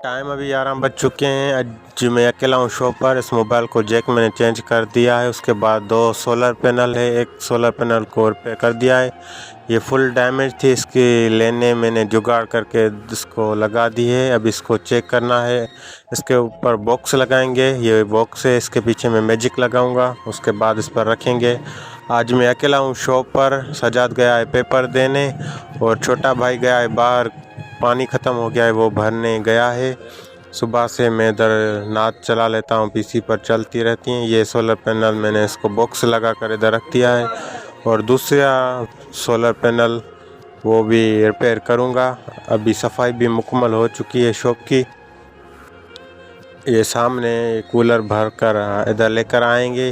Time अभी 11 बज चुके हैं। आज मैं अकेला हूँ शॉप पर। इस मोबाइल को जैक मैंने चेंज कर दिया है। उसके बाद दो सोलर पैनल है, एक सोलर पैनल को रिपेयर कर दिया है। ये फुल डैमेज थी, इसकी लेने मैंने जुगाड़ करके इसको लगा दी है। अब इसको चेक करना है। इसके ऊपर बॉक्स लगाएंगे, ये बॉक्स है, इसके पीछे मैं मैजिक लगाऊंगा, उसके बाद इस पर रखेंगे। आज मैं अकेला हूँ शॉप पर। सजाद गया है पेपर देने और छोटा भाई गया है बाहर, पानी ख़त्म हो गया है वो भरने गया है। सुबह से मैं इधर नाच चला लेता हूँ, पीसी पर चलती रहती हैं। ये सोलर पैनल मैंने इसको बॉक्स लगा कर इधर रख दिया है और दूसरा सोलर पैनल वो भी रिपेयर करूँगा। अभी सफाई भी मुकम्मल हो चुकी है शॉप की। ये सामने कूलर भर कर इधर लेकर आएंगे।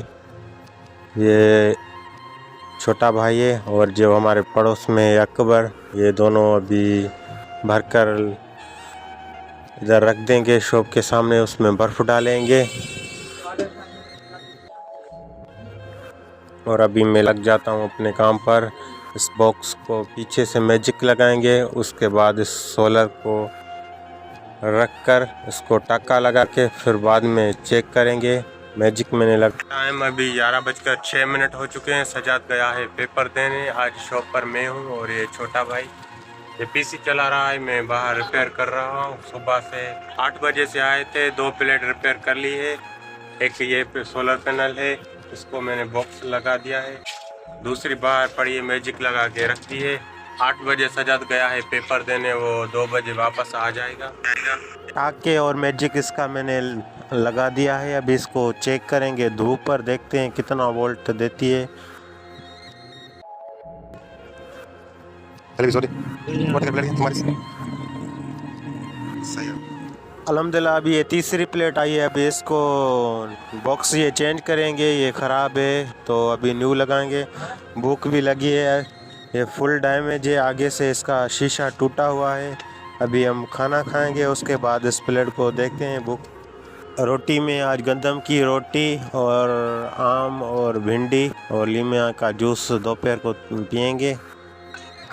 ये छोटा भाई है और जो हमारे पड़ोस में है अकबर, ये दोनों अभी भरकर इधर रख देंगे शॉप के सामने, उसमें बर्फ़ डालेंगे। और अभी मैं लग जाता हूँ अपने काम पर। इस बॉक्स को पीछे से मैजिक लगाएंगे, उसके बाद इस सोलर को रख कर इसको टक्का लगा के फिर बाद में चेक करेंगे। मैजिक मैंने टाइम अभी 11:06 हो चुके हैं। सजाद गया है पेपर देने। आज शॉप पर मैं हूँ और ये छोटा भाई ये पीसी चला रहा है, मैं बाहर रिपेयर कर रहा हूँ। सुबह से 8 बजे से आए थे, 2 प्लेट रिपेयर कर ली है। एक ये पे सोलर पैनल है, इसको मैंने बॉक्स लगा दिया है। दूसरी बाहर पड़ी है, मैजिक लगा के रख दी है। 8 बजे सजाद गया है पेपर देने, वो 2 बजे वापस आ जाएगा। टाके और मैजिक इसका मैंने लगा दिया है। अभी इसको चेक करेंगे धूप पर, देखते हैं कितना वोल्ट देती है। अल्हम्दुलिल्लाह अभी ये तीसरी प्लेट आई है। अभी इसको बॉक्स ये चेंज करेंगे, ये ख़राब है तो अभी न्यू लगाएंगे। भूख भी लगी है, ये फुल डैमेज है, आगे से इसका शीशा टूटा हुआ है। अभी हम खाना खाएंगे, उसके बाद इस प्लेट को देखते हैं। भूख रोटी में आज गंदम की रोटी और आम और भिंडी और लीमा का जूस दोपहर को पियेंगे।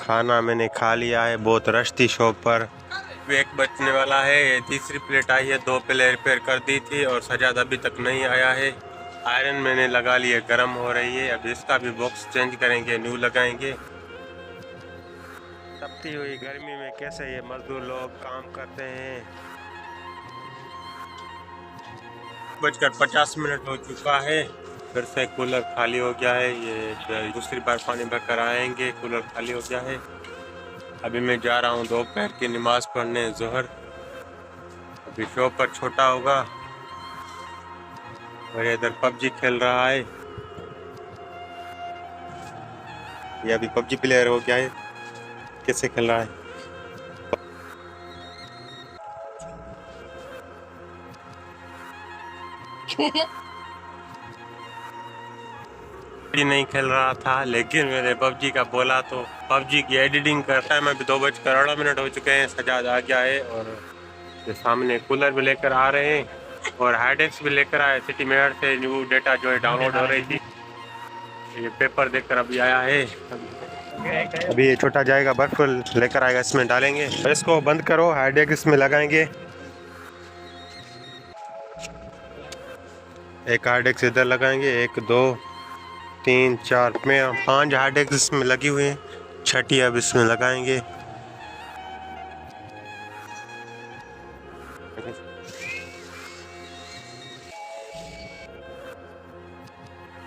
खाना मैंने खा लिया है, बहुत रश थी शॉप पर। 1 बजने वाला है। ये तीसरी प्लेट आई है, 2 प्लेट रिपेयर कर दी थी और सजाद अभी तक नहीं आया है। आयरन मैंने लगा ली है, गर्म हो रही है। अब इसका भी बॉक्स चेंज करेंगे, न्यू लगाएंगे। तपती हुई गर्मी में कैसे ये मजदूर लोग काम करते हैं। 1:50 हो चुका है। फिर से कूलर खाली हो गया है। ये दूसरी बार पानी भर कर आएंगे, कूलर खाली हो गया है। अभी मैं जा रहा हूँ दोपहर की नमाज़ पढ़ने ज़ोहर। अभी शॉप पर छोटा होगा और इधर पबजी खेल रहा है। ये अभी पबजी प्लेयर हो गया है। कैसे खेल रहा है। नहीं खेल रहा था, लेकिन मैंने पबजी का बोला तो पबजी की एडिटिंग करता है। मैं अभी 2:18 हो चुके हैं। सजाद आ गया है और ये सामने कूलर भी लेकर आ रहे हैं और हाइडेक्स भी लेकर आए। सिटी मेयर से न्यू डेटा जो है डाउनलोड हो रही थी। ये पेपर देखकर अभी आया है। अभी ये छोटा जाएगा, बर्फ लेकर आएगा, इसमें डालेंगे। इसको बंद करो, हाइडेक्स इसमें लगाएंगे। एक हाइडेक्स इधर लगाएंगे, 1 2 3 4 5 हाइडेक्स इसमें लगी हुई हैं। छठी अब इसमें लगाएंगे।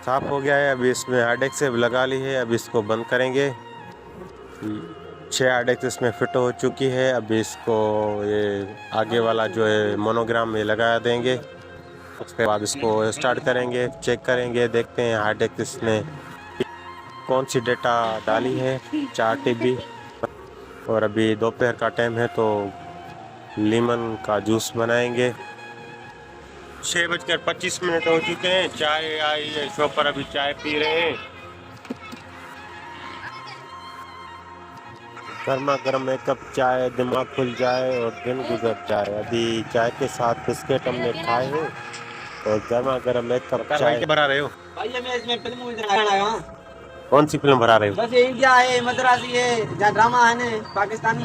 साफ हो गया है। अभी इसमें हाइडेक्स लगा ली है। अभी इसको बंद करेंगे। 6 हाइडेक्स इसमें फिट हो चुकी है। अभी इसको ये आगे वाला जो है मोनोग्राम में लगा देंगे। उसके बाद इसको स्टार्ट करेंगे, चेक करेंगे, देखते हैं हाइडेक्स इसमें कौन सी डेटा डाली है। 4 TB। और अभी दोपहर का टाइम है तो लीमन का जूस बनाएंगे। 6:25 हो चुके हैं। चाय आई है शॉप पर, अभी चाय पी रहे हैं। गर्मा गर्म 1 कप चाय, दिमाग खुल जाए और दिन गुजर जाए। अभी चाय के साथ बिस्किट हमने खाए हैं और गर्मा गर्म 1 कप चाय। क्या बना रहे हो भाई? मैं इसमें फिल्म दिखाया। कौन सी फिल्म भरा रहे हो? बस ये इंडिया है, मद्रासी है, जहाँ ड्रामा है ना पाकिस्तानी।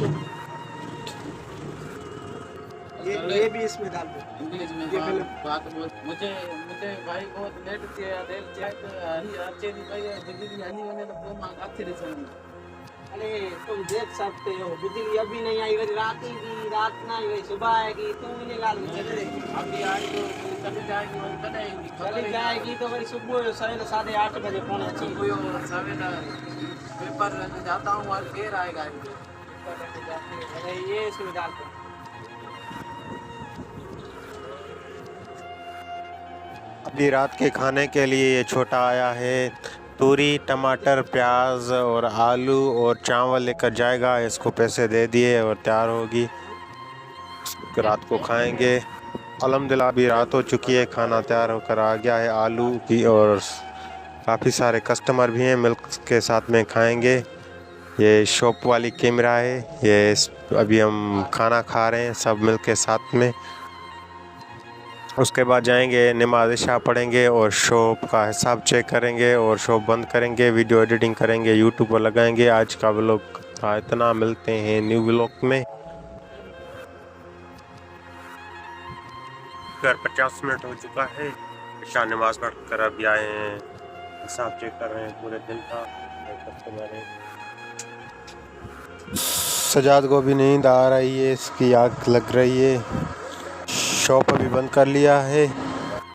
ये भी इसमें डाल दो। इंग्लिश में ये फिल्म। बात बोल मुझे मुझे भाई बहुत लेट से देर से हरी अच्छे दी भाई बिजली हनी मैंने तो फोन मांगा अच्छे से सुन। अरे तुम देख सकते हो बिजली अभी नहीं आई, वही रात ही की, रात ना आई, सुबह आएगी, तुम इन्हें लाल में चले जाएगी। अभी आई तो चली जाएगी और बताएगी चली जाएगी तो वही सुबह 7:30 बजे पहुँच कोई और सवेरा पेपर लेने जाता हूँ और फिर आएगा। अरे ये इसमें डाल दो। अभी रात के खाने के लिए ये छोटा आया है, तूरी टमाटर प्याज और आलू और चावल लेकर जाएगा। इसको पैसे दे दिए और तैयार होगी, रात को खाएंगे। अल्हम्दुलिल्लाह अभी रात हो चुकी है, खाना तैयार होकर आ गया है आलू की, और काफ़ी सारे कस्टमर भी हैं, मिल्क के साथ में खाएंगे। ये शॉप वाली कैमरा है, ये अभी हम खाना खा रहे हैं सब मिल के साथ में। उसके बाद जाएंगे नमाज इशा पढ़ेंगे और शॉप का हिसाब चेक करेंगे और शॉप बंद करेंगे, वीडियो एडिटिंग करेंगे, यूट्यूब पर लगाएंगे। आज का व्लॉग था इतना, मिलते हैं न्यू व्लॉग में। 50 मिनट हो चुका है, इशा नमाज पढ़ कर अभी आए हैं, हिसाब चेक कर रहे हैं पूरे दिन का। कस्टमर है, सजाद को भी नींद आ रही है, इसकी आँख लग रही है। शॉप अभी बंद कर लिया है।